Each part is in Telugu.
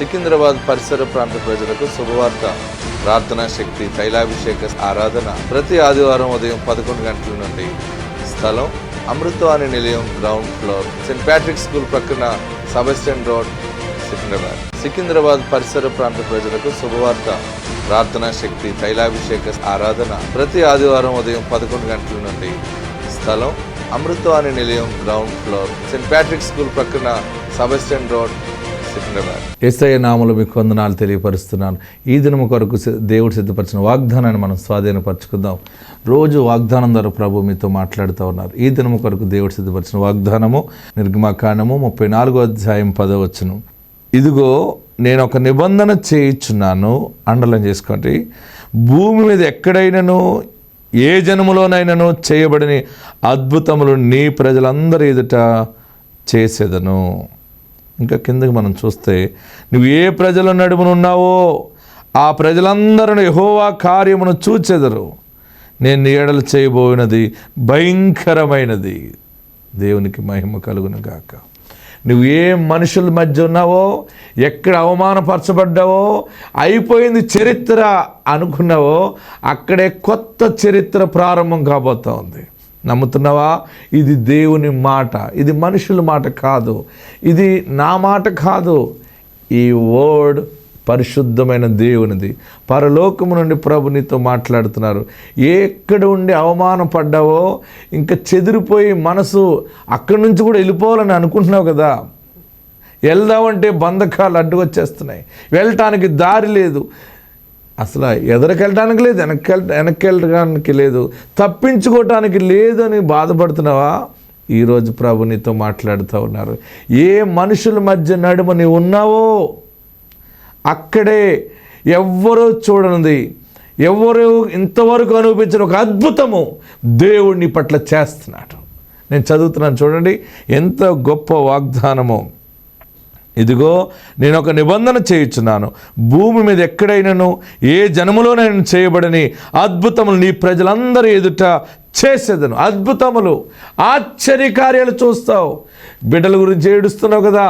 సికింద్రాబాద్ పరిసర ప్రాంత ప్రజలకు శుభవార్త. ప్రార్థనా శక్తి, తైలాభిషేక ఆరాధన ప్రతి ఆదివారం ఉదయం 11 గంటల నుండి. స్థలం అమృతవాణి నిలయం, ground floor, Saint Patrick school ప్రక్కన, సబస్టియన్ రోడ్, సికింద్రాబాద్. సికింద్రాబాద్ పరిసర ప్రాంత ప్రజలకు శుభవార్త. ప్రార్థనా శక్తి, తైలాభిషేక ఆరాధన ప్రతి ఆదివారం ఉదయం 11 గంటల నుండి. స్థలం అమృతవాణి నిలయం, ground floor, Saint Patrick school ప్రక్కన, సబస్టియన్ రోడ్, సికింద్రాబాద్. యేసయ్య నామములో మీకు వందనాలు తెలియపరుస్తున్నాను. ఈ దినము కొరకు దేవుడు సిద్ధపరిచిన వాగ్దానాన్ని మనం స్వాధీనపరచుకుందాం. రోజు వాగ్దానం ద్వారా ప్రభు మీతో మాట్లాడుతూ ఉన్నారు. ఈ దినము కొరకు దేవుడు సిద్ధపరిచిన వాగ్దానము నిర్గమకాండము 34వ అధ్యాయం 10వ వచనం. ఇదిగో నేను ఒక నిబంధన చేయించున్నాను, అండర్లైన్ చేసుకోండి. భూమి మీద ఎక్కడైనాను ఏ జనములోనైనాను చేయబడిన అద్భుతములు నీ ప్రజలందరి ఎదుట చేసేదను. ఇంకా కిందకి మనం చూస్తే, నువ్వు ఏ ప్రజల నడుమునున్నావో ఆ ప్రజలందరూ యెహోవా కార్యమును చూచెదరు. నేను నీ ఎడల చేయబోయినది భయంకరమైనది. దేవునికి మహిమ కలుగును గాక. నువ్వు ఏ మనుషుల మధ్య ఉన్నావో, ఎక్కడ అవమానపరచబడ్డావో, అయిపోయింది చరిత్ర అనుకున్నావో, అక్కడే కొత్త చరిత్ర ప్రారంభం కాబోతూ ఉంది. నమ్ముతున్నావా? ఇది దేవుని మాట, ఇది మనుషుల మాట కాదు, ఇది నా మాట కాదు. ఈ వర్డ్ పరిశుద్ధమైన దేవునిది. పరలోకము నుండి ప్రభు నీతో మాట్లాడుతున్నారు. ఎక్కడ ఉండి అవమానపడ్డావో, ఇంకా చెదిరిపోయి మనసు అక్కడి నుంచి కూడా వెళ్ళిపోవాలని అనుకుంటున్నావు కదా. వెళ్దామంటే బంధకాలు అడ్డుకొచ్చేస్తున్నాయి, వెళ్ళటానికి దారి లేదు, అసలు ఎదరికెళ్ళడానికి లేదు, వెనక్కి వెళ్ళడానికి లేదు, తప్పించుకోవటానికి లేదు అని బాధపడుతున్నావా? ఈరోజు ప్రభు నీతో మాట్లాడుతూ ఉన్నారు. ఏ మనుషుల మధ్య నడుమ నీవు ఉన్నావో అక్కడే ఎవ్వరూ చూడనిది, ఎవ్వరూ ఇంతవరకు అనిపించిన ఒక అద్భుతము దేవుడు నీ పట్ల చేస్తున్నాడు. నేను చదువుతున్నాను, చూడండి ఎంత గొప్ప వాగ్దానమో. ఇదిగో నేను ఒక నిబంధన చేయుచున్నాను, భూమి మీద ఎక్కడైనాను ఏ జనములోనైనా చేయబడని అద్భుతములు నీ ప్రజలందరి ఎదుట చేసేదను. అద్భుతములు, ఆశ్చర్యకార్యాలు చూస్తావు. బిడ్డల గురించి ఏడుస్తున్నావు కదా,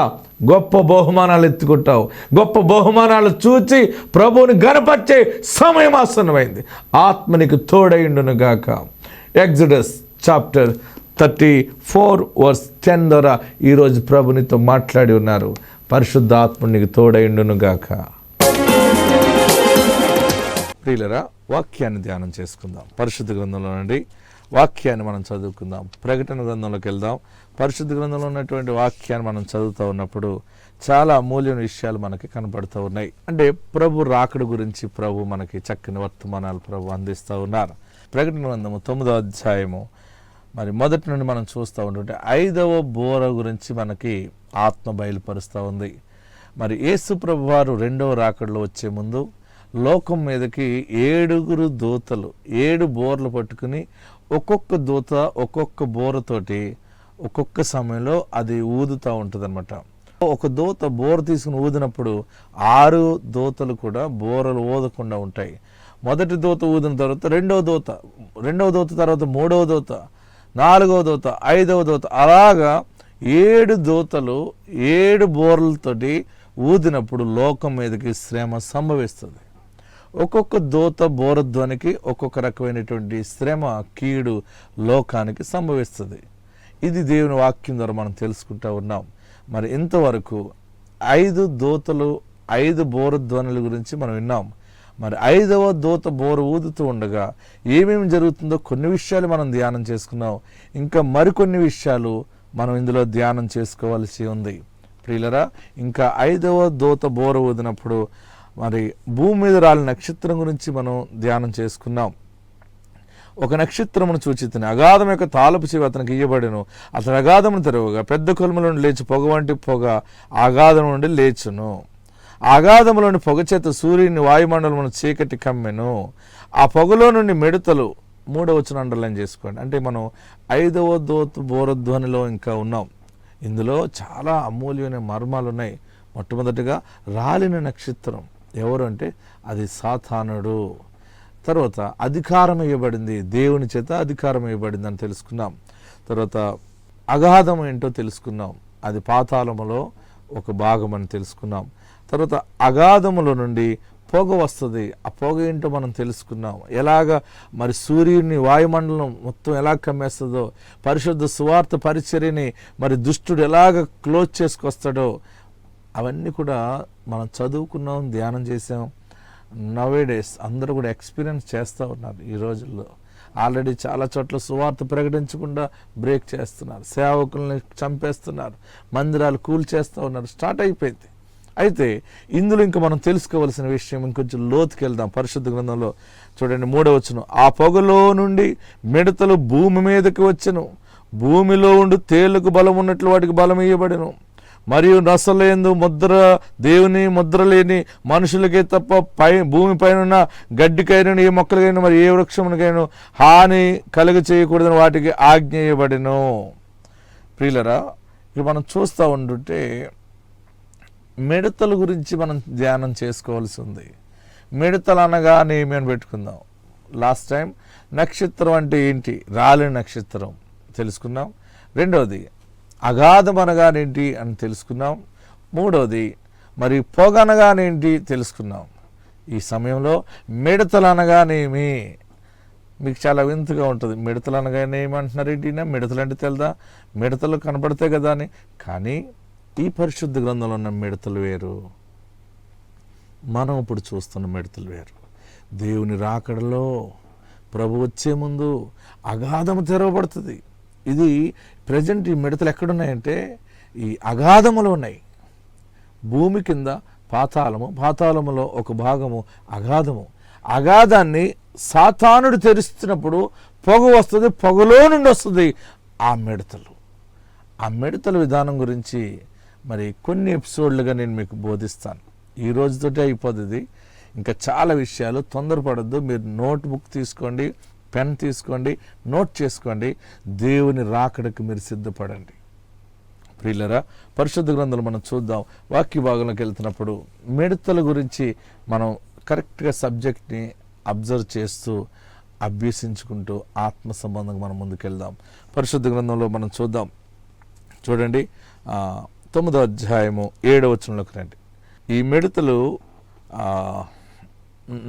గొప్ప బహుమానాలు ఎత్తుకుంటావు. గొప్ప బహుమానాలు చూచి ప్రభువుని గణపరిచే సమయం ఆసన్నమైంది. ఆత్మ నీకు తోడైండును గాక. ఎగ్జోడస్ చాప్టర్ 34:10 ద్వారా ఈరోజు ప్రభునితో మాట్లాడి ఉన్నారు. పరిశుద్ధ ఆత్మ నీకు తోడైండును గాక. ప్రియులరా, వాక్యాన్ని ధ్యానం చేసుకుందాం. పరిశుద్ధ గ్రంథంలో నుండి వాక్యాన్ని మనం చదువుకుందాం. ప్రకటన గ్రంథంలోకి వెళ్దాం. పరిశుద్ధ గ్రంథంలో ఉన్నటువంటి వాక్యాన్ని మనం చదువుతూ ఉన్నప్పుడు చాలా అమూల్యమైన విషయాలు మనకి కనపడుతూ ఉన్నాయి. అంటే ప్రభు రాకడ గురించి ప్రభు మనకి చక్కని వర్తమానాలు ప్రభు అందిస్తూ ఉన్నారు. ప్రకటన గ్రంథము 9వ అధ్యాయము మరి మొదటి నుండి మనం చూస్తూ ఉంటుంటే 5వ బోర గురించి మనకి ఆత్మ బయలుపరుస్తూ ఉంది. మరి యేసు ప్రభు వారు 2వ రాకడలో వచ్చే ముందు లోకం మీదకి 7 దూతలు 7 బోర్లు పట్టుకుని ఒక్కొక్క దూత ఒక్కొక్క బోరతోటి ఒక్కొక్క సమయంలో అది ఊదుతూ ఉంటుంది అనమాట. ఒక దూత బోర తీసుకుని ఊదినప్పుడు 6 దూతలు కూడా బోరలు ఊదకుండా ఉంటాయి. మొదటి దూత ఊదిన తర్వాత రెండవ దూత తర్వాత 3వ దూత, 4వ దూత, 5వ దూత, అలాగా 7 దూతలు 7 బోర్లతోటి ఊదినప్పుడు లోకం మీదకి శ్రమ సంభవిస్తుంది. ఒక్కొక్క దూత బోరధ్వనికి ఒక్కొక్క రకమైనటువంటి శ్రమ, కీడు లోకానికి సంభవిస్తుంది. ఇది దేవుని వాక్యం ద్వారా మనం తెలుసుకుంటూ ఉన్నాం. మరి ఇంతవరకు 5 దూతలు 5 బోరధ్వనుల గురించి మనం విన్నాం. మరి 5వ దూత బోర ఊదుతూ ఉండగా ఏమేమి జరుగుతుందో కొన్ని విషయాలు మనం ధ్యానం చేసుకున్నాం. ఇంకా మరికొన్ని విషయాలు మనం ఇందులో ధ్యానం చేసుకోవాల్సి ఉంది. ప్రియులరా, ఇంకా 5వ దూత బోర ఊదినప్పుడు మరి భూమి మీద రాలిన నక్షత్రం గురించి మనం ధ్యానం చేసుకున్నాం. ఒక నక్షత్రమును చూచితిని, అగాధం యొక్క తాళపు చెవి అతనికి ఇయ్యబడెను. అతను అగాధమును తెరవగా పెద్ద కొలుముల నుండి లేచి పొగ వంటి పొగ అగాధం నుండి లేచును. అగాధములోని పొగ చేత సూర్యుని వాయుమండలమును చీకటి కమ్మెను. ఆ పొగలో నుండి మిడతలు, 3వ వచనం అండర్లైన్ చేసుకోండి. అంటే మనం 5వ దూత బోరధ్వనిలో ఇంకా ఉన్నాం. ఇందులో చాలా అమూల్యమైన మర్మాలు ఉన్నాయి. మొట్టమొదటిగా రాలిన నక్షత్రం ఎవరు అంటే అది సాతానుడు. తర్వాత అధికారం ఇవ్వబడింది, దేవుని చేత అధికారం ఇవ్వబడింది అని తెలుసుకున్నాం. తర్వాత అగాధం ఏంటో తెలుసుకున్నాం, అది పాతాళములో ఒక భాగం అని తెలుసుకున్నాం. తర్వాత అగాధముల నుండి పొగ వస్తుంది. ఆ పొగ ఏంటో మనం తెలుసుకున్నాం. ఎలాగ మరి సూర్యుని వాయుమండలం మొత్తం ఎలా కమ్మేస్తుందో, పరిశుద్ధ సువార్త పరిచర్యని మరి దుష్టుడు ఎలాగ క్లోజ్ చేసుకొస్తాడో అవన్నీ కూడా మనం చదువుకున్నాం, ధ్యానం చేసాం. నవేడేస్ అందరూ కూడా ఎక్స్పీరియన్స్ చేస్తూ ఉన్నారు. ఈ రోజుల్లో ఆల్రెడీ చాలా చోట్ల సువార్త ప్రకటించకుండా బ్రేక్ చేస్తున్నారు, సేవకుల్ని చంపేస్తున్నారు, మందిరాలు కూల్చేస్తూ ఉన్నారు. స్టార్ట్ అయిపోయింది. అయితే ఇందులో ఇంకా మనం తెలుసుకోవాల్సిన విషయం ఇంకొంచెం లోతుకి వెళ్దాం. పరిశుద్ధ గ్రంథంలో చూడండి 3వ వచనం, ఆ పొగలో నుండి మిడతలు భూమి మీదకి వచ్చెను, భూమిలో ఉండి తేళ్లకు బలం ఉన్నట్లు వాటికి బలం ఇయ్యబడెను, మరియు నొసలేందు ముద్ర దేవుని ముద్ర లేని మనుషులకే తప్ప భూమి పైన గడ్డికైనా ఏ మొక్కలకైనా మరి ఏ వృక్షమునికైనా హాని కలుగ చేయకూడదని వాటికి ఆజ్ఞేయబడెను. ప్రియులరా, ఇప్పుడు మనం చూస్తూ ఉంటుంటే మిడతల గురించి మనం ధ్యానం చేసుకోవాల్సి ఉంది. మిడతలు అనగానే ఏమి అని పెట్టుకుందాం. లాస్ట్ టైం నక్షత్రం అంటే ఏంటి, రాలిన నక్షత్రం తెలుసుకున్నాం. రెండవది అగాధం అనగానేంటి అని తెలుసుకున్నాం. మూడవది మరి పొగ అనగానేంటి తెలుసుకున్నాం. ఈ సమయంలో మిడతలు అనగానేమి మీకు చాలా వింతగా ఉంటుంది. మిడతలు అనగానే ఏమంటున్నారు ఏంటినా, మిడతలు అంటే తెలుదా, మిడతలు కనపడతాయి కదా అని. కానీ ఈ పరిశుద్ధ గ్రంథంలో ఉన్న మిడతలు వేరు, మనం ఇప్పుడు చూస్తున్న మిడతలు వేరు. దేవుని రాకడలో ప్రభు వచ్చే ముందు అగాధము తెరవబడుతుంది. ఇది ప్రజెంట్ ఈ మిడతలు ఎక్కడున్నాయంటే ఈ అగాధములో ఉన్నాయి. భూమి కింద పాతాళము, పాతాళములో ఒక భాగము అగాధము. అగాధాన్ని సాతానుడు తెరుస్తున్నప్పుడు పొగ వస్తుంది, పొగలో నుండి వస్తుంది ఆ మిడతలు. ఆ మిడతల విధానం గురించి మరి కొన్ని ఎపిసోడ్లుగా నేను మీకు బోధిస్తాను. ఈ రోజుతోటే అయిపోతుంది. ఇంకా చాలా విషయాలు, తొందరపడద్దు. మీరు నోట్బుక్ తీసుకోండి, పెన్ తీసుకోండి, నోట్ చేసుకోండి. దేవుని రాకడకు మీరు సిద్ధపడండి. ప్రియులరా, పరిశుద్ధ గ్రంథాలు మనం చూద్దాం. వాక్య భాగంలోకి వెళ్తున్నప్పుడు మిడతల గురించి మనం కరెక్ట్గా సబ్జెక్ట్ని అబ్జర్వ్ చేస్తూ అభ్యసించుకుంటూ ఆత్మ సంబంధంగా మనం ముందుకెళ్దాం. పరిశుద్ధ గ్రంథంలో మనం చూద్దాం. చూడండి 9వ అధ్యాయము 7వ వచనంలోకి రండి. ఈ మిడతలు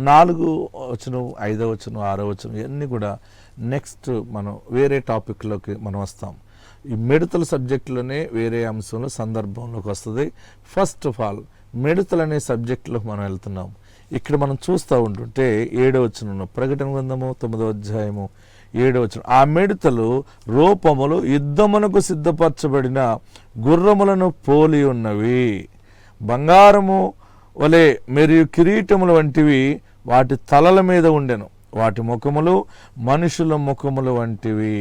4వ వచనం, 5వ వచనం, 6వ వచనం ఇవన్నీ కూడా నెక్స్ట్ మనం వేరే టాపిక్లోకి మనం వస్తాం. ఈ మిడతల సబ్జెక్టులోనే వేరే అంశంలో సందర్భంలోకి వస్తుంది. ఫస్ట్ ఆఫ్ ఆల్ మిడతలు అనే సబ్జెక్టులోకి మనం వెళ్తున్నాం. ఇక్కడ మనం చూస్తూ ఉంటుంటే 7వ వచనంలో, ప్రకటన గ్రంథము 9వ అధ్యాయము 7వ వచనం, ఆ మిడతలు రూపములు యుద్ధమునకు సిద్ధపరచబడిన గుర్రములను పోలి ఉన్నవి, బంగారము వలె మరియు కిరీటముల వంటివి వాటి తలల మీద ఉండెను, వాటి ముఖములు మనుషుల ముఖములు వంటివి,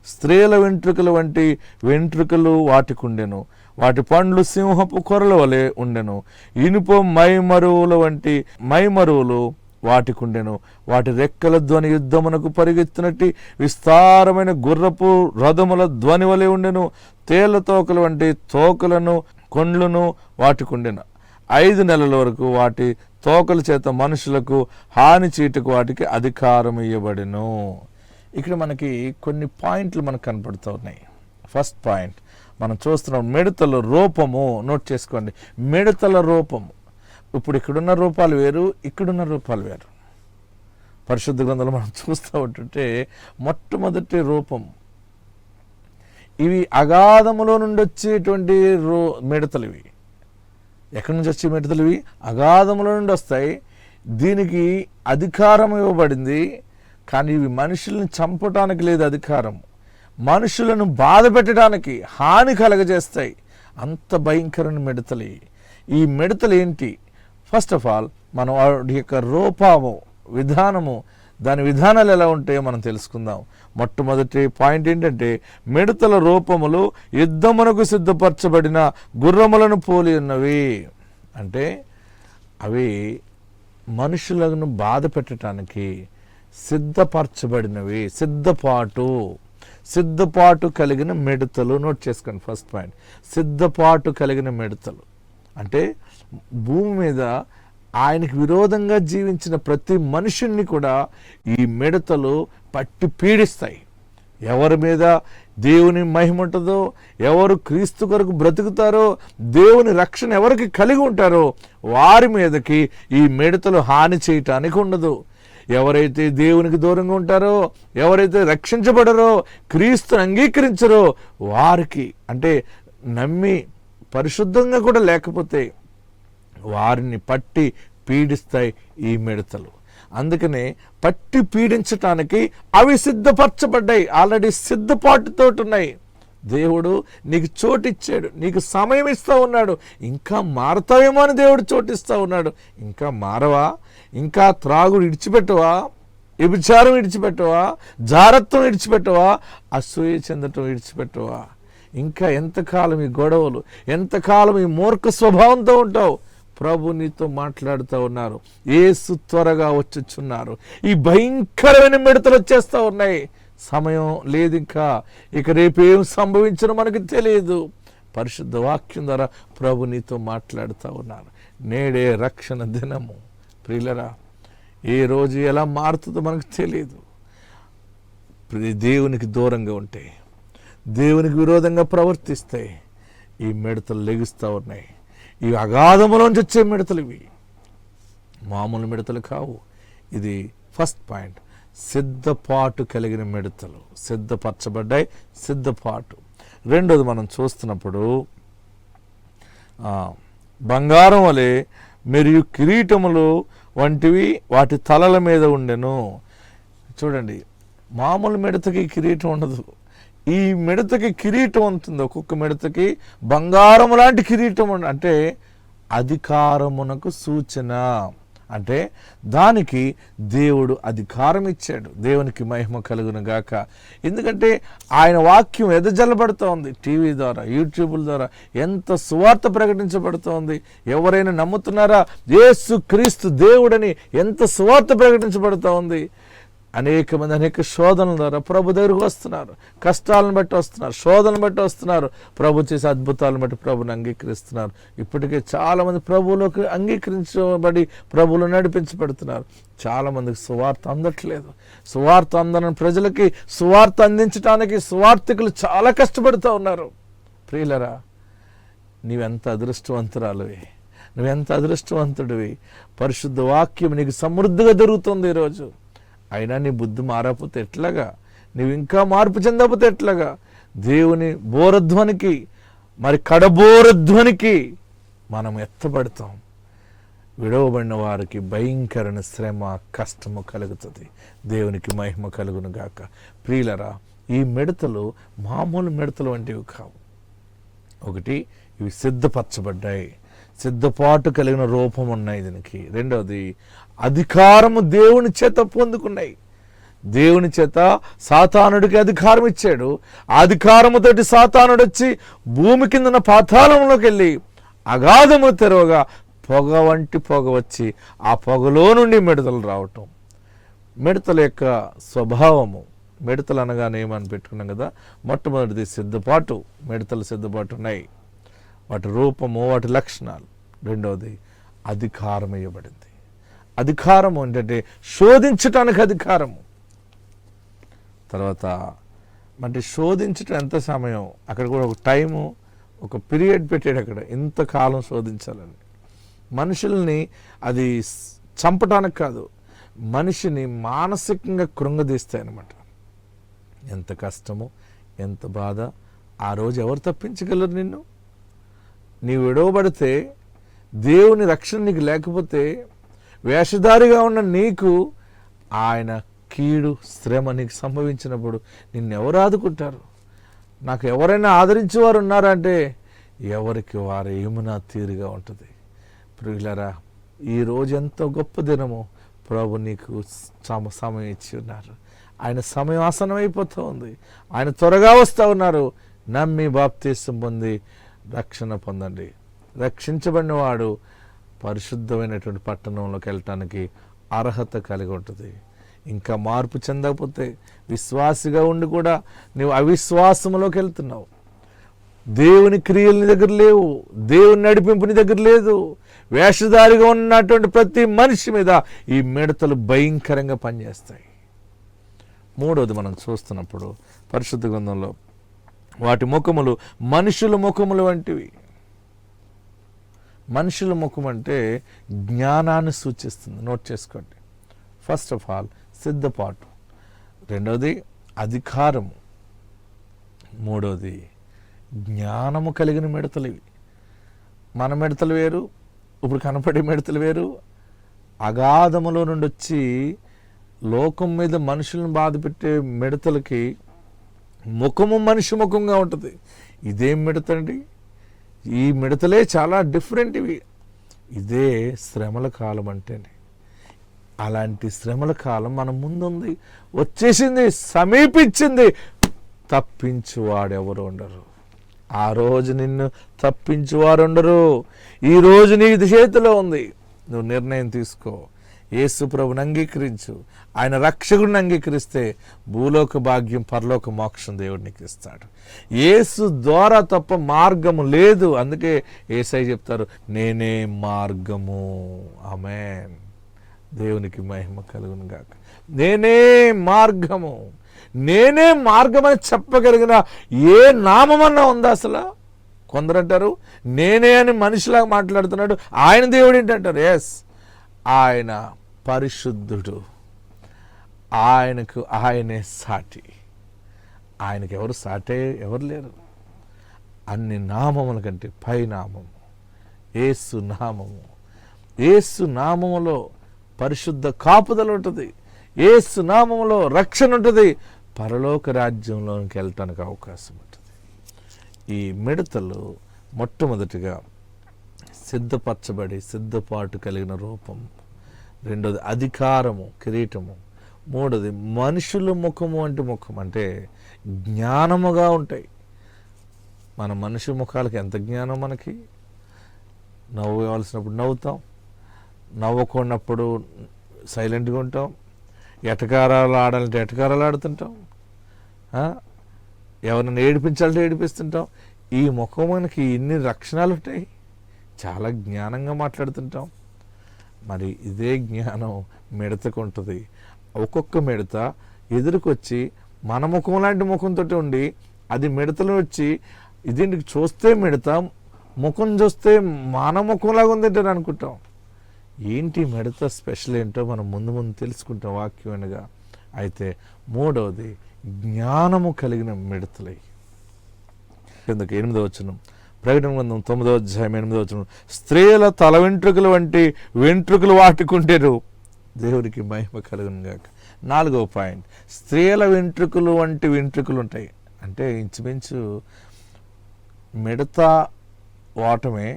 స్త్రీల వెంట్రుకల వంటి వెంట్రుకలు వాటికుండెను, వాటి పండ్లు సింహపు కొరల వలె ఉండెను, ఇనుప మైమరువుల వంటి మైమరువులు వాటికుండెను, వాటి రెక్కల ధ్వని యుద్ధమునకు పరిగెత్తినట్టి విస్తారమైన గుర్రపు రథముల ధ్వని వలె ఉండెను, తేళ్ల తోకల వంటి తోకలను కొండ్లను వాటికుండెను, 5 నెలల వరకు వాటి తోకల చేత మనుషులకు హాని చీటకు వాటికి అధికారం ఇవ్వబడెను. ఇక్కడ మనకి కొన్ని పాయింట్లు మనకు కనపడుతూ ఉన్నాయి. ఫస్ట్ పాయింట్ మనం చూస్తున్నాం, మిడతల రూపము. నోట్ చేసుకోండి, మిడతల రూపము. ఇప్పుడు ఇక్కడున్న రూపాలు వేరు, ఇక్కడున్న రూపాలు వేరు. పరిశుద్ధ గ్రంథంలో మనం చూస్తూ ఉంటుంటే మొట్టమొదటి రూపం, ఇవి అగాధములో నుండి వచ్చేటువంటి మిడతలు. ఇవి ఎక్కడి నుంచి వచ్చే మిడతలు? ఇవి అగాధముల నుండి వస్తాయి. దీనికి అధికారం ఇవ్వబడింది. కానీ ఇవి మనుషులను చంపటానికి లేదు అధికారం, మనుషులను బాధ పెట్టడానికి, హాని కలగజేస్తాయి. అంత భయంకరమైన మిడతలు. ఈ మిడతలు ఏంటి? ఫస్ట్ ఆఫ్ ఆల్ మనం వాటి యొక్క రూపము, విధానము, దాని విధానాలు ఎలా ఉంటాయో మనం తెలుసుకుందాం. మొట్టమొదటి పాయింట్ ఏంటంటే, మిడతల రూపములు యుద్ధమునకు సిద్ధపరచబడిన గుర్రములను పోలి ఉన్నవి. అంటే అవి మనుషులను బాధ పెట్టడానికి సిద్ధపరచబడినవి. సిద్ధపాటు కలిగిన మిడతలు. నోట్ చేసుకోండి ఫస్ట్ పాయింట్, సిద్ధపాటు కలిగిన మిడతలు. అంటే భూమి మీద ఆయనకు విరోధంగా జీవించిన ప్రతి మనుషుణ్ణి కూడా ఈ మిడతలు పట్టి పీడిస్తాయి. ఎవరి మీద దేవుని మహిమ ఉంటుందో, ఎవరు క్రీస్తు కొరకు బ్రతుకుతారో, దేవుని రక్షణ ఎవరికి కలిగి ఉంటారో వారి మీదకి ఈ మిడతలు హాని చేయటానికి ఉండదు. ఎవరైతే దేవునికి దూరంగా ఉంటారో, ఎవరైతే రక్షించబడరో, క్రీస్తుని అంగీకరించరో వారికి, అంటే నమ్మి పరిశుద్ధంగా కూడా లేకపోతే వారిని పట్టి పీడిస్తాయి ఈ మిడతలు. అందుకనే పట్టి పీడించటానికి అవి సిద్ధపరచబడ్డాయి, ఆల్రెడీ సిద్ధపాటుతో ఉన్నాయి. దేవుడు నీకు చోటిచ్చాడు, నీకు సమయం ఇస్తూ ఉన్నాడు. ఇంకా మారతావేమో అని దేవుడు చోటిస్తూ ఉన్నాడు. ఇంకా మారవా? ఇంకా త్రాగుడు విడిచిపెట్టవా? వ్యభిచారం విడిచిపెట్టవా? జారత్వం విడిచిపెట్టవా? అసూయ చెందటం విడిచిపెట్టవా? ఇంకా ఎంతకాలం ఈ గొడవలు, ఎంతకాలం ఈ మూర్ఖ స్వభావంతో ఉంటావు? ప్రభు నీతో మాట్లాడుతూ ఉన్నారు. యేసు త్వరగా వచ్చుచున్నారు. ఈ భయంకరమైన మిడతలు వచ్చేస్తూ ఉన్నాయి. సమయం లేదు ఇంకా. ఇక రేపేం సంభవించనో మనకు తెలియదు. పరిశుద్ధ వాక్యం ద్వారా ప్రభు నీతో మాట్లాడుతూ ఉన్నారు. నేడే రక్షణ దినము. ప్రియులరా, ఏ రోజు ఎలా మారుతుందో మనకు తెలియదు. దేవునికి దూరంగా ఉంటే, దేవునికి విరోధంగా ప్రవర్తిస్తే ఈ మిడతలు లెగుస్తూ ఉన్నాయి. ఈ అగాధములోంచి వచ్చే మిడతలు ఇవి, మామూలు మిడతలు కావు. ఇది ఫస్ట్ పాయింట్. సిద్ధపాటు కలిగిన మిడతలు, సిద్ధపరచబడ్డాయి, సిద్ధపాటు. రెండోది మనం చూస్తున్నప్పుడు బంగారం వలె మరియు కిరీటములు వంటివి వాటి తలల మీద ఉండెను. చూడండి, మామూలు మిడతకి కిరీటం ఉండదు. ఈ మిడతకి కిరీటం ఉంటుంది. ఒక్కొక్క మిడతకి బంగారం లాంటి కిరీటం అంటే అధికారమునకు సూచన. అంటే దానికి దేవుడు అధికారం ఇచ్చాడు. దేవునికి మహిమ కలుగును గాక. ఎందుకంటే ఆయన వాక్యం ఎదజల్లబడుతోంది. టీవీ ద్వారా, యూట్యూబ్ల ద్వారా ఎంత సువార్త ప్రకటించబడుతోంది. ఎవరైనా నమ్ముతున్నారా? యేసు క్రీస్తు దేవుడని ఎంత సువార్త ప్రకటించబడుతోంది. అనేక మంది అనేక శోధనల ద్వారా ప్రభు దగ్గరకు వస్తున్నారు. కష్టాలను బట్టి వస్తున్నారు, శోధనలు బట్టి వస్తున్నారు. ప్రభు చేసే అద్భుతాలను బట్టి ప్రభుని అంగీకరిస్తున్నారు. ఇప్పటికే చాలామంది ప్రభువులోకి అంగీకరించబడి ప్రభువులు నడిపించబడుతున్నారు. చాలామందికి సువార్త అందట్లేదు. సువార్త అందని ప్రజలకి సువార్త అందించడానికి సువార్థికులు చాలా కష్టపడుతూ ఉన్నారు. ప్రియులరా, నీవెంత అదృష్టవంతురాలువి, నువ్వెంత అదృష్టవంతుడివి. పరిశుద్ధ వాక్యం నీకు సమృద్ధిగా దొరుకుతుంది ఈరోజు. అయినా నీ బుద్ధి మారకపోతే ఎట్లాగా? నీవు ఇంకా మార్పు చెందకపోతే ఎట్లాగా? దేవుని బోరధ్వనికి, మరి కడబోరధ్వనికి మనం ఎత్తబడతాం. విడవబడిన వారికి భయంకరమైన శ్రమ, కష్టము కలుగుతుంది. దేవునికి మహిమ కలుగును గాక. ప్రియులరా, ఈ మిడతలు మామూలు మిడతలు వంటివి కావు. ఒకటి, ఇవి సిద్ధపరచబడ్డాయి, సిద్ధపాటు కలిగిన రూపం ఉన్నాయి దీనికి. రెండవది, అధికారము దేవుని చేత పొందుకున్నాయి. దేవుని చేత సాతానుడికి అధికారం ఇచ్చాడు. ఆ అధికారముతోటి సాతానుడు వచ్చి భూమి కిందన పాతాళంలోకి వెళ్ళి అగాధము తెరవగా పొగ వంటి పొగ వచ్చి ఆ పొగలో నుండి మిడతలు రావటం. మిడతల యొక్క స్వభావము, మిడతలు అనగానే ఏమని పెట్టుకున్నాం కదా, మొట్టమొదటిది సిద్ధపాటు. మిడతలు సిద్ధపాటు ఉన్నాయి, వాటి రూపము, వాటి లక్షణాలు. రెండవది, అధికారం ఇవ్వబడింది. అధికారము ఏంటంటే శోధించటానికి అధికారము. తర్వాత అంటే శోధించటం ఎంత సమయం, అక్కడ కూడా ఒక టైము, ఒక పీరియడ్ పెట్టాడు. అక్కడ ఇంతకాలం శోధించాలని. మనుషుల్ని అది చంపటానికి కాదు, మనిషిని మానసికంగా కృంగదీస్తాయన్నమాట. ఎంత కష్టము, ఎంత బాధ. ఆ రోజు ఎవరు తప్పించగలరు నిన్ను? నీవు విడవబడితే, దేవుని రక్షణ నీకు లేకపోతే, వేషధారిగా ఉన్న నీకు ఆయన కీడు, శ్రమ నీకు సంభవించినప్పుడు నిన్నెవరు ఆదుకుంటారు? నాకు ఎవరైనా ఆదరించేవారు ఉన్నారంటే ఎవరికి వారు ఏమునా తీరుగా ఉంటుంది. ప్రియులారా, ఈరోజు ఎంతో గొప్ప దినము. ప్రభు నీకు సమయం ఇచ్చి ఉన్నారు. ఆయన సమయం ఆసనమైపోతూ ఉంది. ఆయన త్వరగా వస్తూ ఉన్నారు. నమ్మి బాప్తీసం పొంది రక్షణ పొందండి. రక్షించబడిన వాడు పరిశుద్ధమైనటువంటి పట్టణంలోకి వెళ్ళటానికి అర్హత కలిగి ఉంటుంది. ఇంకా మార్పు చెందకపోతే, విశ్వాసిగా ఉండి కూడా నువ్వు అవిశ్వాసంలోకి వెళ్తున్నావు. దేవుని క్రియలు నీ దగ్గర లేవు, దేవుని నడిపింపు నీ దగ్గర లేదు. వేషధారిగా ఉన్నటువంటి ప్రతి మనిషి మీద ఈ మిడతలు భయంకరంగా పనిచేస్తాయి. మూడవది మనం చూస్తున్నప్పుడు పరిశుద్ధ గ్రంథంలో వాటి ముఖములు మనుషుల ముఖములు వంటివి. మనుషుల ముఖం అంటే జ్ఞానాన్ని సూచిస్తుంది. నోట్ చేసుకోండి. ఫస్ట్ ఆఫ్ ఆల్ సిద్ధపాటు, రెండవది అధికారము, మూడవది జ్ఞానము కలిగిన మిడతలు. ఇవి మన మిడతలు వేరు, ఇప్పుడు కనపడే మిడతలు వేరు. అగాధములో నుండి వచ్చి లోకం మీద మనుషులను బాధ పెట్టే మిడతలకి ముఖము మనిషి ముఖంగా ఉంటుంది. ఇదేం మిడతండి? ఈ మిడతలే చాలా డిఫరెంట్. ఇవి ఇదే శ్రమల కాలం అంటేనే. అలాంటి శ్రమల కాలం మన ముందుంది, వచ్చేసింది, సమీపించింది. తప్పించువాడెవరు ఉండరు. ఆ రోజు నిన్ను తప్పించువారు ఉండరు. ఈ రోజు నీ చేతిలో ఉంది. నువ్వు నిర్ణయం తీసుకో. యేసు ప్రభుని అంగీకరించు. ఆయన రక్షకుడిని అంగీకరిస్తే భూలోక భాగ్యం, పరలోక మోక్షం దేవుడు నీకు ఇస్తాడు. యేసు ద్వారా తప్ప మార్గము లేదు. అందుకే యేసయ్య చెప్తారు, నేనే మార్గము. ఆమేన్. దేవునికి మహిమ కలుగును గాక. నేనే మార్గము. నేనే మార్గం అని చెప్పగలిగిన ఏ నామమన్నా ఉందా అసలు? కొందరు అంటారు నేనే అని మనిషిలాగా మాట్లాడుతున్నాడు, ఆయన దేవుడు ఏంటంటారు. ఎస్, ఆయన పరిశుద్ధుడు. ఆయనకు ఆయనే సాటి. ఆయనకు ఎవరు సాటే ఎవరు లేరు. అన్ని నామముల కంటే పై నామము యేసు నామము. యేసు నామములో పరిశుద్ధ కాపుదల ఉంటుంది. యేసు నామములో రక్షణ ఉంటుంది. పరలోక రాజ్యంలోనికి వెళ్ళటానికి అవకాశం ఉంటుంది. ఈ మిడతలు మొట్టమొదటిగా సిద్ధపరచబడి సిద్ధపాటు కలిగిన రూపం, రెండోది అధికారము, కిరీటము, మూడోది మనుషుల ముఖము ముఖం అంటే జ్ఞానముగా ఉంటాయి. మన మనిషి ముఖాలకి ఎంత జ్ఞానం మనకి. నవ్వవలసినప్పుడు నవ్వుతాం, నవ్వకున్నప్పుడు సైలెంట్గా ఉంటాం, ఎటకారాలు ఆడాలంటే ఎటకారాలు ఆడుతుంటాం, ఎవరిని ఏడిపించాలంటే ఏడిపిస్తుంటాం. ఈ ముఖం మనకి ఇన్ని లక్షణాలు ఉంటాయి. చాలా జ్ఞానంగా మాట్లాడుతుంటాం. మరి ఇదే జ్ఞానం మిడతకు ఉంటుంది. ఒక్కొక్క మిడత ఎదురుకొచ్చి మన ముఖం లాంటి ముఖంతో ఉండి అది మిడతలు వచ్చి ఇది చూస్తే మిడత, ముఖం చూస్తే మన ముఖంలాగా ఉందంటే అనుకుంటాం. ఏంటి మిడత స్పెషల్ ఏంటో మనం ముందు ముందు తెలుసుకుంటాం వాక్యమనగా. అయితే మూడవది జ్ఞానము కలిగిన మిడతలై. కిందకి 8వ వచనం, ప్రకటన గ్రంథం 9వ అధ్యాయం 8వ వచనం, స్త్రీల తల వెంట్రుకలు వంటి వెంట్రుకలు వాటికుంటేరు. దేవునికి మహిమ కలుగును గాక. 4వ పాయింట్, స్త్రీల వెంట్రుకలు వంటి వెంట్రుకలు ఉంటాయి. అంటే ఇంచుమించు మిడత వాటమే,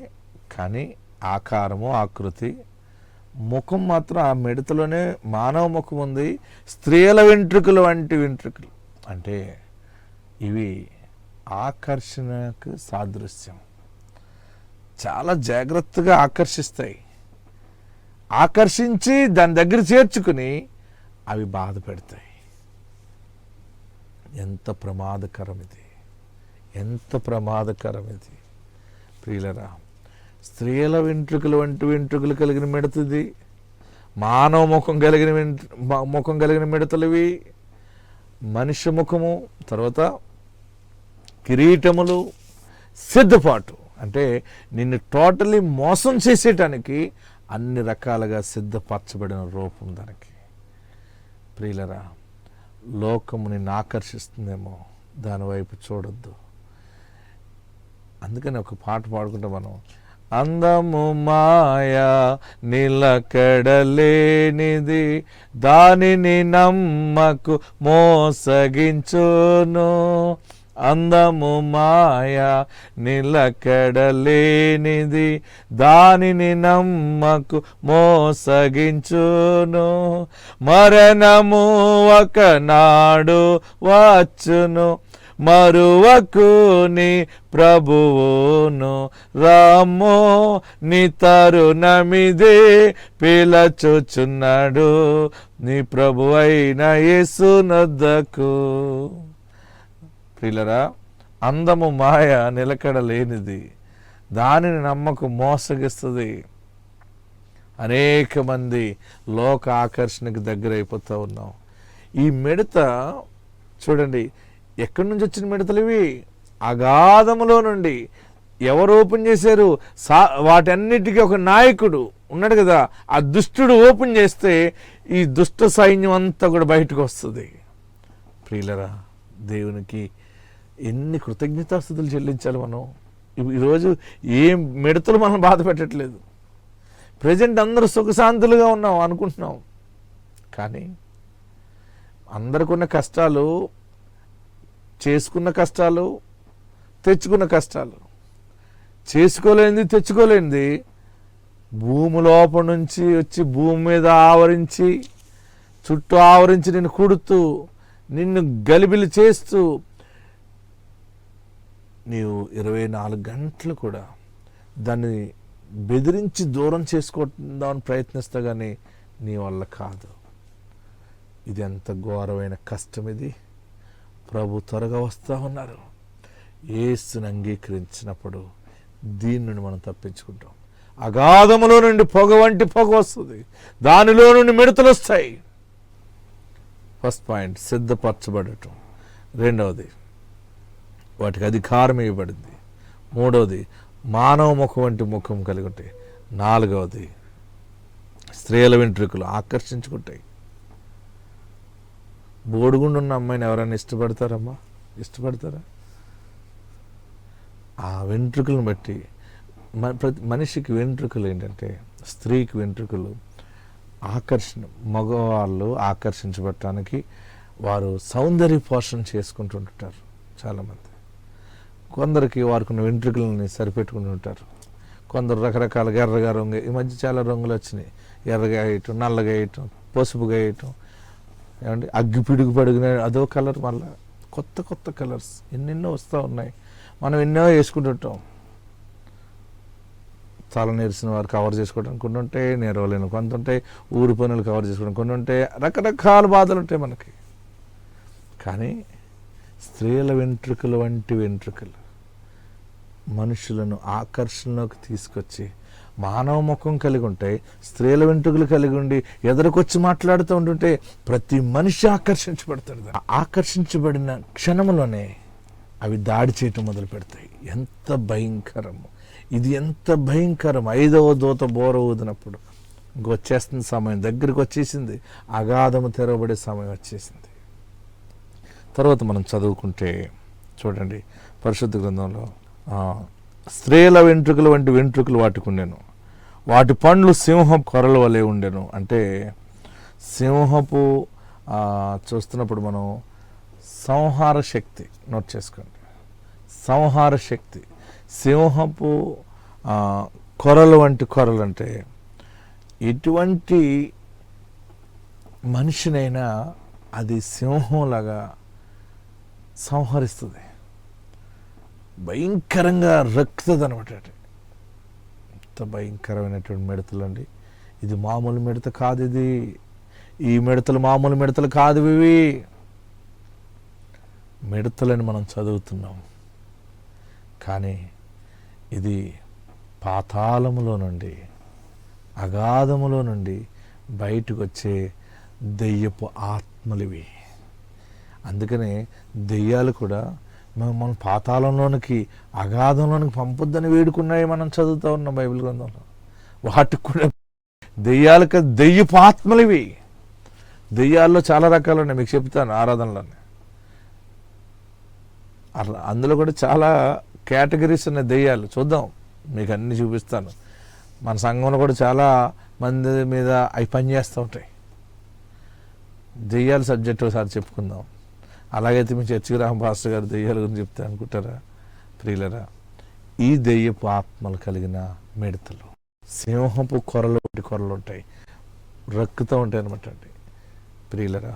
కానీ ఆకారము, ఆకృతి, ముఖం మాత్రం ఆ మిడతలోనే మానవ ముఖం ఉంది. స్త్రీల వెంట్రుకలు వంటి వెంట్రుకలు అంటే ఇవి ఆకర్షణకు సాదృశ్యం. చాలా జాగ్రత్తగా ఆకర్షిస్తాయి. ఆకర్షించి దాని దగ్గర చేర్చుకుని అవి బాధ పెడతాయి. ఎంత ప్రమాదకరం ఇది, ఎంత ప్రమాదకరం ఇది ప్రియులరా. స్త్రీల వెంట్రుకలు వంటి వెంట్రుకలు కలిగిన మిడతది, మానవ ముఖం కలిగిన మిడతలువి, మనిషి ముఖము, తర్వాత కిరీటములు, సిద్ధపాటు. అంటే నిన్ను టోటలీ మోసం చేసేటానికి అన్ని రకాలుగా సిద్ధపరచబడిన రూపం దానికి. ప్రియులరా, లోకము నిన్ను ఆకర్షిస్తుందేమో, దానివైపు చూడొద్దు. అందుకని ఒక పాట పాడుకుంటే మనం, అందము మాయా నిలకడలేనిది, దానిని నమ్మకు మోసగించును. అందము మాయా నిలకడలేనిది, దానిని నమ్మకు మోసగించును. మరణము ఒకనాడు వచ్చును, మరువకు నీ ప్రభువును. రామో నీ తరుణమిదే పిలచుచున్నాడు, నీ ప్రభు అయిన యేసు నొద్దకు. ప్రియులరా, అందము మాయ నిలకడలేనిది, దానిని నమ్మకు మోసగిస్తుంది. అనేక మంది లోక ఆకర్షణకు దగ్గర అయిపోతూ ఉన్నాం. ఈ మిడత చూడండి, ఎక్కడి నుంచి వచ్చిన మిడతలు ఇవి? అగాధములో నుండి. ఎవరు ఓపెన్ చేశారు? వాటన్నిటికీ ఒక నాయకుడు ఉన్నాడు కదా, ఆ దుష్టుడు ఓపెన్ చేస్తే ఈ దుష్ట సైన్యం అంతా కూడా బయటకు వస్తుంది. ప్రియులరా, దేవునికి ఎన్ని కృతజ్ఞతాస్తుతులు చెల్లించాలి మనం. ఈరోజు ఏ మిడతలు మనం బాధ పెట్టట్లేదు. ప్రజెంట్ అందరూ సుఖశాంతులుగా ఉన్నాం అనుకుంటున్నాం, కానీ అందరికున్న కష్టాలు, చేసుకున్న కష్టాలు, తెచ్చుకున్న కష్టాలు. చేసుకోలేనిది, తెచ్చుకోలేనిది భూమి లోపల నుంచి వచ్చి భూమి మీద ఆవరించి, చుట్టూ ఆవరించి నిన్ను కుడుతూ, నిన్ను గలిబిలి చేస్తూ, నీవు 24 గంటలు కూడా దాన్ని బెదిరించి దూరం చేసుకుందామని ప్రయత్నిస్తా, కానీ నీ వల్ల కాదు. ఇది ఎంత ఘోరమైన కష్టం. ఇది ప్రభు త్వరగా వస్తూ ఉన్నారు. యేసుని అంగీకరించినప్పుడు దీని నుండి మనం తప్పించుకుంటాం. అగాధములో నుండి పొగ వంటి పొగ వస్తుంది, దానిలో నుండి మిడతలు వస్తాయి. ఫస్ట్ పాయింట్, సిద్ధపరచబడటం. రెండవది, వాటికి అధికారం ఇవ్వబడింది. మూడవది, మానవ ముఖం వంటి ముఖం కలిగి ఉంటాయి. నాలుగవది, స్త్రీల వెంట్రుకలు ఆకర్షించుకుంటాయి. బోడిగుండు ఉన్న అమ్మాయిని ఎవరైనా ఇష్టపడతారమ్మా? ఇష్టపడతారా? ఆ వెంట్రుకలను బట్టి ప్రతి మనిషికి వెంట్రుకలు ఏంటంటే, స్త్రీకి వెంట్రుకలు ఆకర్షణ, మగవాళ్ళు ఆకర్షించబడటానికి వారు సౌందర్య పోషణ చేసుకుంటుంటారు చాలామంది. కొందరికి వారికి ఉన్న వెంట్రుకలని సరిపెట్టుకుని ఉంటారు. కొందరు రకరకాలుగా ఎర్రగా రంగు, ఈ మధ్య చాలా రంగులు వచ్చినాయి. ఎర్రగా వేయటం, నల్లగా వేయటం, పసుపుగా వేయటం, ఏమంటే అగ్గి పిడుగు పడుగున అదో కలర్, మళ్ళీ కొత్త కొత్త కలర్స్ ఎన్నెన్నో వస్తూ ఉన్నాయి. మనం ఎన్నో వేసుకుంటుంటాం. తల నేర్చిన వారు కవర్ చేసుకోవడానికి కొన్ని ఉంటాయి, నేరవలేని కొంత ఉంటాయి, ఊరి పనులు కవర్ చేసుకోవడానికి కొన్ని ఉంటాయి, రకరకాల బాధలు ఉంటాయి మనకి. కానీ స్త్రీల వెంట్రుకలు వంటి వెంట్రుకలు మనుషులను ఆకర్షణలోకి తీసుకొచ్చి మానవ ముఖం కలిగి ఉంటాయి. స్త్రీల వెంట్రుకలు కలిగి ఉండి ఎదురుకొచ్చి మాట్లాడుతూ ఉంటుంటే ప్రతి మనిషి ఆకర్షించబడతాడు. ఆకర్షించబడిన క్షణంలోనే అవి దాడి చేయటం మొదలు పెడతాయి. ఎంత భయంకరము! ఇది ఎంత భయంకరం! 5వ దూత బోర ఊదినప్పుడు వచ్చేస్తుంది సమయం, దగ్గరికి వచ్చేసింది. అగాధము తెరవబడే సమయం వచ్చేసింది. తర్వాత మనం చదువుకుంటే చూడండి, పరిశుద్ధ గ్రంథంలో స్త్రీల వెంట్రుకలు వంటి వెంట్రుకలు వాటికి ఉండెను, వాటి పండ్లు సింహం కొరల వలె ఉండెను. అంటే సింహపు చూస్తున్నప్పుడు మనం సంహార శక్తి నోట్ చేసుకోండి. సంహార శక్తి, సింహపు కొరలు వంటి కొరలు అంటే ఎటువంటి మనిషినైనా అది సింహంలాగా సంహరిస్తుంది. భయంకరంగా రక్తది అనమాట. ఎంత భయంకరమైనటువంటి మిడతలు అండి. ఇది మామూలు మిడత కాదు. ఇది ఈ మిడతలు మామూలు మిడతలు కాదు. ఇవి మిడతలని మనం చదువుతున్నాం, కానీ ఇది పాతాళములో నుండి, అగాధములో నుండి బయటకు వచ్చే దెయ్యపు ఆత్మలివి. అందుకనే దెయ్యాలు కూడా మనం పాతాళంలోనికి, అగాధంలోనికి పంపొద్దని వేడుకున్నాయి మనం చదువుతూ ఉన్నాం బైబిల్ గ్రంథంలో. వాటికి కూడా దెయ్యాలకు దెయ్యపు ఆత్మలివి. దెయ్యాల్లో చాలా రకాలు ఉన్నాయి, మీకు చెప్తాను ఆరాధనలోనే. అందులో కూడా చాలా కేటగిరీస్ ఉన్నాయి దెయ్యాలు. చూద్దాం, మీకు అన్నీ చూపిస్తాను. మన సంఘంలో కూడా చాలా మంది మీద అవి పనిచేస్తూ ఉంటాయి. దెయ్యాల సబ్జెక్ట్ ఒకసారి చెప్పుకుందాం. అలాగైతే మీ చర్చికి రామ పాస్టర్ గారు దెయ్యాల గురించి చెప్తే అనుకుంటారా? ప్రియులరా, ఈ దెయ్యపు ఆత్మలు కలిగిన మిడతలు సింహపు కొరలు ఉంటాయి, రక్కుతూ ఉంటాయి అనమాట అండి. ప్రియులరా,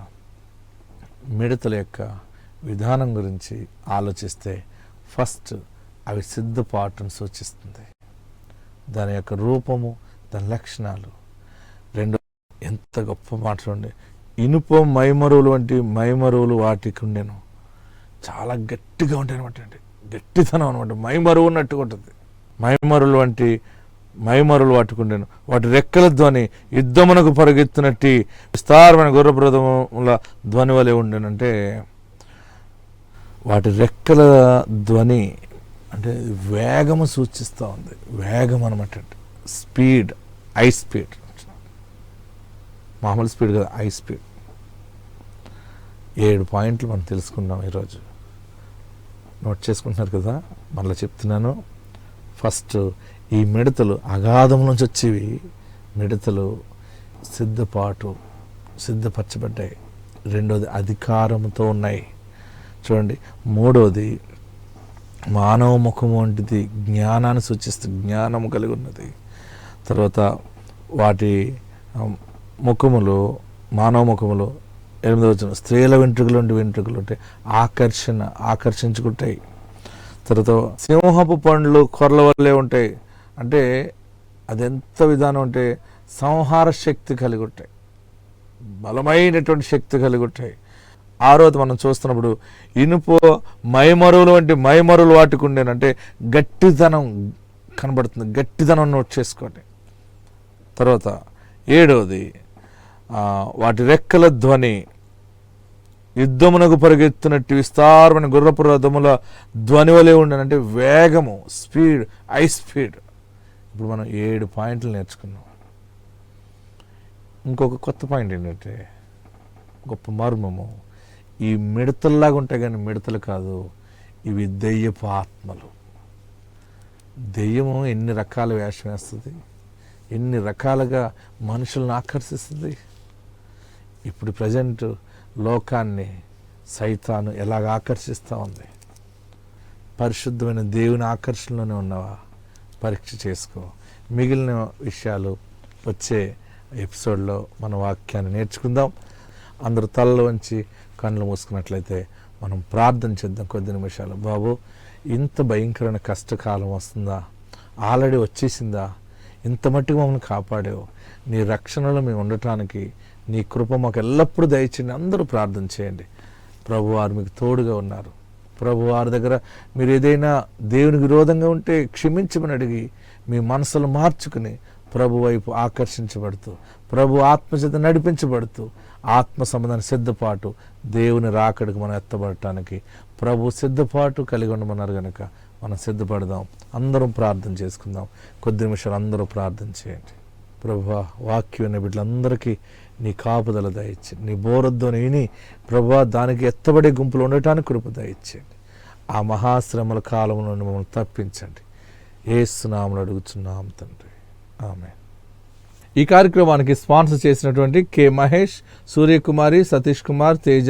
మిడతల యొక్క విధానం గురించి ఆలోచిస్తే ఫస్ట్ అవి సిద్ధపాటును సూచిస్తుంది. దాని యొక్క రూపము, దాని లక్షణాలు. రెండు, ఎంత గొప్ప మాట్లాడండి, ఇనుప మైమరువులు వంటి మైమరువులు వాటికి ఉండేను. చాలా గట్టిగా ఉంటాయి అనమాట అండి. గట్టితనం అనమాట, మైమరువు ఉన్నట్టుగా ఉంటుంది. మైమరువులు వంటి మైమరులు వాటికుండెను, వాటి రెక్కల ధ్వని యుద్ధమునకు పరుగెత్తినట్టి విస్తారమైన గుర్రప్రదముల ధ్వని వలె ఉండెనంటే వాటి రెక్కల ధ్వని అంటే వేగము సూచిస్తూ ఉంది. వేగం అనమాట, స్పీడ్, ఐ స్పీడ్, మామూలు స్పీడ్ కదా, ఐ స్పీడ్. 7 పాయింట్లు మనం తెలుసుకున్నాం ఈరోజు. నోట్ చేసుకుంటున్నారు కదా, మళ్ళీ చెప్తున్నాను. ఫస్ట్, ఈ మిడతలు అగాధం నుంచి వచ్చేవి. మిడతలు సిద్ధపరచబడ్డాయి. రెండోది, అధికారంతో ఉన్నాయి. చూడండి. మూడోది, మానవ ముఖము వంటిది, జ్ఞానాన్ని సూచిస్తుంది, జ్ఞానము కలిగి ఉన్నది. తర్వాత వాటి ముఖములు, మానవ ముఖములు 8వ వచనం, స్త్రీల వెంట్రుకలు వంటి వెంట్రుకలు ఉంటాయి, ఆకర్షించుకుంటాయి. తర్వాత సింహపు పండ్లు కొర్ల వల్లే ఉంటాయి. అంటే అదెంత విధానం అంటే సంహార శక్తి కలిగి ఉంటాయి, బలమైనటువంటి శక్తి కలిగి ఉంటాయి. 6వది మనం చూస్తున్నప్పుడు, ఇనుపు మైమరువులు వంటి మైమరువులు వాటికి ఉండేనంటే గట్టిదనం కనబడుతుంది, గట్టిదనం నోట్ చేసుకోండి. తర్వాత 7వది, వాటి రెక్కల ధ్వని యుద్ధమునకు పరిగెత్తినట్టు విస్తారమైన గుర్రపు రథముల ధ్వని వలె ఉండనంటే వేగము, స్పీడ్, ఐ స్పీడ్. ఇప్పుడు మనం 7 పాయింట్లు నేర్చుకున్నాం. ఇంకొక కొత్త పాయింట్ ఏంటంటే, గొప్ప మర్మము, ఈ మిడతల్లాగా ఉంటాయి కానీ మిడతలు కాదు, ఇవి దెయ్యపు ఆత్మలు. దెయ్యము ఎన్ని రకాల వేషం వేస్తుంది, ఎన్ని రకాలుగా మనుషులను ఆకర్షిస్తుంది. ఇప్పుడు ప్రజెంట్ లోకాన్ని సైతాను ఎలాగ ఆకర్షిస్తూ ఉంది. పరిశుద్ధమైన దేవుని ఆకర్షణలోనే ఉన్నావా? పరీక్ష చేసుకో. మిగిలిన విషయాలు వచ్చే ఎపిసోడ్లో మన వాక్యాన్ని నేర్చుకుందాం. అందరూ తలలో వంచి కళ్ళు మూసుకున్నట్లయితే మనం ప్రార్థన చేద్దాం కొద్ది నిమిషాలు. బాబు, ఇంత భయంకరమైన కష్టకాలం వస్తుందా? ఆల్రెడీ వచ్చేసిందా? ఇంత మట్టుకు మమ్మల్ని కాపాడావు. నీ రక్షణలో మేము ఉండటానికి నీ కృప మాకు ఎల్లప్పుడూ దయచేయండి. అందరూ ప్రార్థన చేయండి. ప్రభువారు మీకు తోడుగా ఉన్నారు. ప్రభువారి దగ్గర మీరు ఏదైనా దేవునికి విరోధంగా ఉంటే క్షమించమని అడిగి మీ మనసులు మార్చుకుని ప్రభు వైపు ఆకర్షించబడుతూ, ప్రభు ఆత్మచేత నడిపించబడుతూ, ఆత్మ సంబంధాన్ని సిద్ధపాటు, దేవుని రాకడికి మనం ఎత్తబడటానికి ప్రభు సిద్ధపాటు కలిగి ఉండమన్నారు కనుక మనం సిద్ధపడదాం. అందరం ప్రార్థన చేసుకుందాం. కొద్ది నిమిషాలు అందరూ ప్రార్థన చేయండి. ప్రభువా, వాక్యం అనే బిడ్డలందరికీ నీ కాపుదల దయచేయండి. నీ బోరధ్వని విని ప్రభువా దానికి ఎత్తబడే గుంపులు ఉండటానికి కృప దయచేయండి. ఆ మహాశ్రమల కాలంలో నుండి మమ్మల్ని తప్పించండి. యేసు నామములో అడుగుచున్నాం తండ్రి, ఆమేన్. ఈ కార్యక్రమానికి స్పాన్సర్ చేసినటువంటి కె మహేష్, సూర్యకుమారి, సతీష్ కుమార్, తేజ,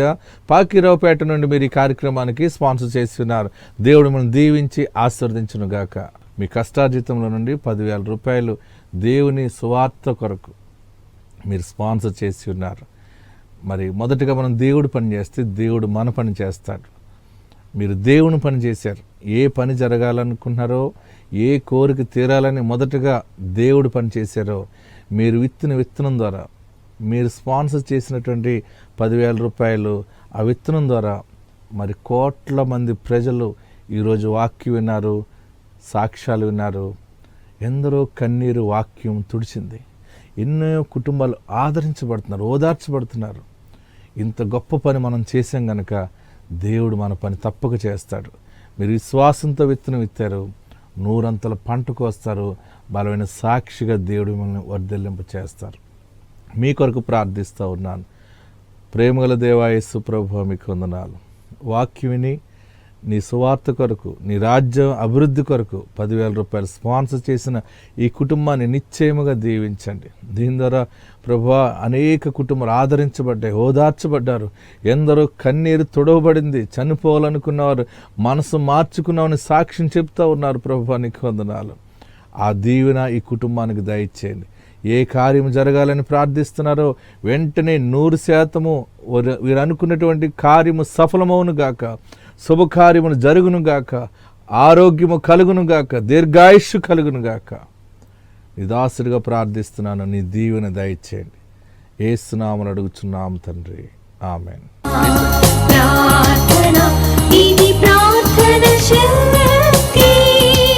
పాకిరావుపేట నుండి మీరు ఈ కార్యక్రమానికి స్పాన్సర్ చేస్తున్నారు. దేవుడు మనం దీవించి ఆశీర్వదించునుగాక. మీ కష్టార్జితంలో నుండి 10,000 రూపాయలు దేవుని సువార్త కొరకు మీరు స్పాన్సర్ చేసి ఉన్నారు. మరి మొదటగా మనం దేవుడు పని చేస్తే దేవుడు మన పని చేస్తాడు. మీరు దేవుని పని చేశారు. ఏ పని జరగాలనుకున్నారో, ఏ కోరిక తీరాలని మొదటగా దేవుడు పని చేశారో, మీరు విత్తనం ద్వారా, మీరు స్పాన్సర్ చేసినటువంటి 10,000 రూపాయలు ఆ విత్తనం ద్వారా మరి కోట్ల మంది ప్రజలు ఈరోజు వాక్యం విన్నారు, సాక్ష్యాలు విన్నారు. ఎందరో కన్నీరు వాక్యం తుడిచింది. ఎన్నో కుటుంబాలు ఆదరించబడుతున్నారు, ఓదార్చబడుతున్నారు. ఇంత గొప్ప పని మనం చేసాం కనుక దేవుడు మన పని తప్పక చేస్తాడు. మీరు విశ్వాసంతో విత్తనం విత్తారు, 100 పంటకు వస్తారు. బలమైన సాక్షిగా దేవుడు మిమ్మల్ని వర్ధిల్లింప చేస్తారు. మీ కొరకు ప్రార్థిస్తూ ఉన్నాను. ప్రేమగల దేవా యేసు ప్రభువా, మీకు వందనాలు. వాక్యం విని నీ సువార్త కొరకు, నీ రాజ్యం అభివృద్ధి కొరకు 10,000 రూపాయలు స్పాన్సర్ చేసిన ఈ కుటుంబాన్ని నిశ్చయముగా దీవించండి. దీని ద్వారా ప్రభువా అనేక కుటుంబాలు ఆదరించబడ్డాయి, ఓదార్చబడ్డారు. ఎందరో కన్నీరు తొడవబడింది, చనిపోవాలనుకున్నవారు మనసు మార్చుకున్నామని సాక్ష్యం చెప్తా ఉన్నారు. ప్రభువా, నీకు వందనాలు. ఆ దీవెన ఈ కుటుంబానికి దయచేయండి. ఏ కార్యం జరగాలని ప్రార్థిస్తున్నారో వెంటనే 100% వీరు అనుకున్నటువంటి కార్యము సఫలమవును గాక, శుభకార్యమును జరుగును గాక, ఆరోగ్యము కలుగును గాక, దీర్ఘాయుష్షు కలుగును గాక. నిదాసుడిగా ప్రార్థిస్తున్నాను. నీ దీవెన దయచేయండి. యేసు నామమున అడుగుచున్నాము తండ్రి, ఆమేన్. ప్రార్థన ఇది ప్రార్థన శరణం.